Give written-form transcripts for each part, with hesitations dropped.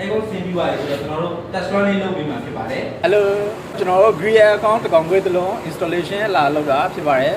Aircon ဆင်းပြီးပါတယ်ဆိုတော့ကျွန်တော်တို့ test run လေးလုပ်ပြီးမှဖြစ်ပါတယ် Hello ကျွန်တော်တို့ Gree Aircon တကောင်ခွေးတစ်လုံး installation လာလုပ်တာဖြစ်ပါတယ်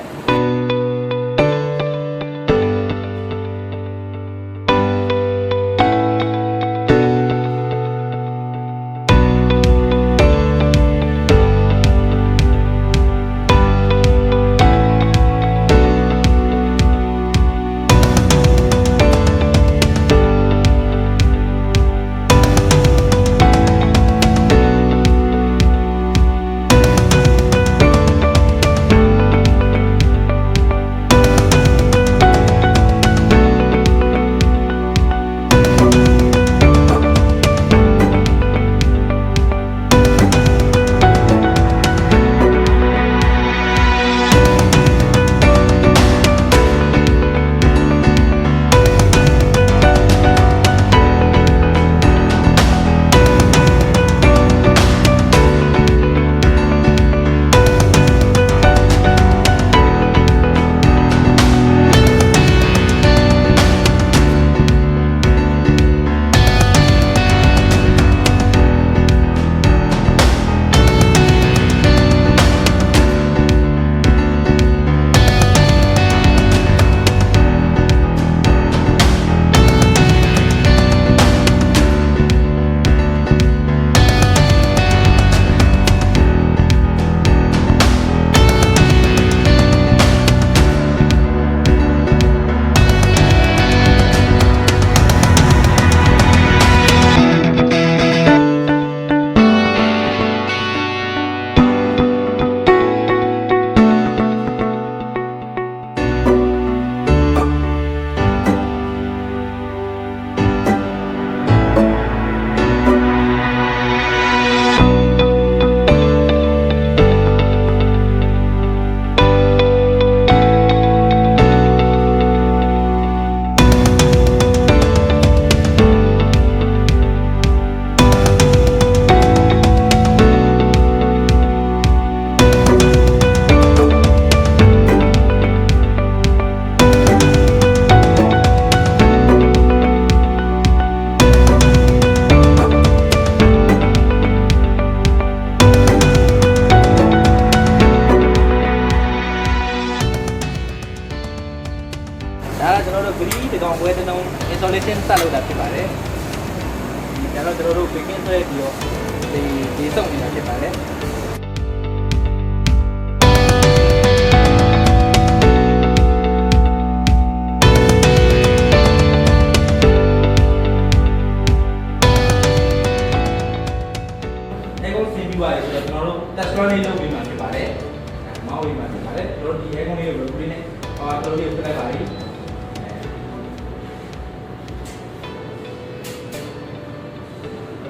ဒါကကျွန်တော်တို့ Gree တကောင်ခွဲတစ်လုံး installation စလုပ်တာဖြစ်ပါတယ်ဒါတော့ကျွန်တော်တို့ begin ဆွဲပြီးတော့ဒီစုံနေတာဖြစ်ပါတယ်Aircon ဆင်းပြီးပါတယ်ဆိုတော့ကျွန်တော်တို့ test run လေးလုပ်ပြီးမှဖြစ်ပါတယ်မောင်းပြီးမှဖြစ်ပါတယ်ကျွန်တော်တို့ဒီ Aircon လေးကို recording နဲ့တော်တော်လေးပြလိုက်ပါလိမ့်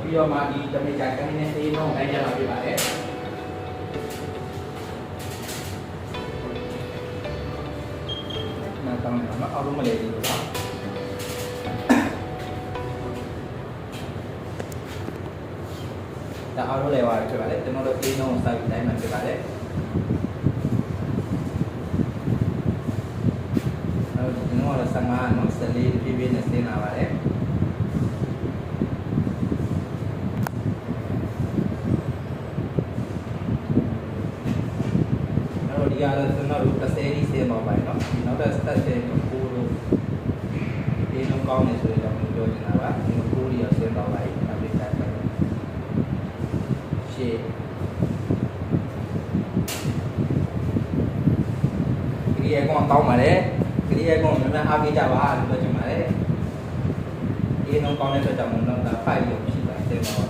ပြီးတော့မှဒီ temperature ကနေနဲ့အေးနှုန်းလိုက်ကြပါပြပါတယ်နားတောင်းနေမှာအောက်လုံးမလဲသေးဘူးလားဒါအောက်လုံးလဲသွားပြီဖြစ်ပါတယ်ကျွန်တော်တို့အေးနှုန်းကိုစိုက်ပြီးတိုင်းမှာဖြစ်ပါတယ်ကျွန်တော်တို့15နော်14ပြည့်ပြည့်နဲ့ဆင်းလာပါတယ်ဒီကတော့ကျွန်တော်တို့30ဒီဆင်းတော့ပါတယ်နော်ဒီနောက်တစ် step တဲ့ကိုတို့ဒီလုံးကောင်းနေဆိုရင်တော့ပြောချင်တာပါဒီကိုရီရဆင်းတော့ပါတယ်နောက်တစ် step ပဲရှေ့ဒီအကောင်တောင်းပါတယ်ဒီအကောင်မြန်မြန်အားပေးကြပါလို့ပြောချင်ပါတယ်ဒီလုံးကောင်းတဲ့အတွက်ကြောင့်မလို့တော့5ရုပ်ရှိပါတယ်ဆင်းတော့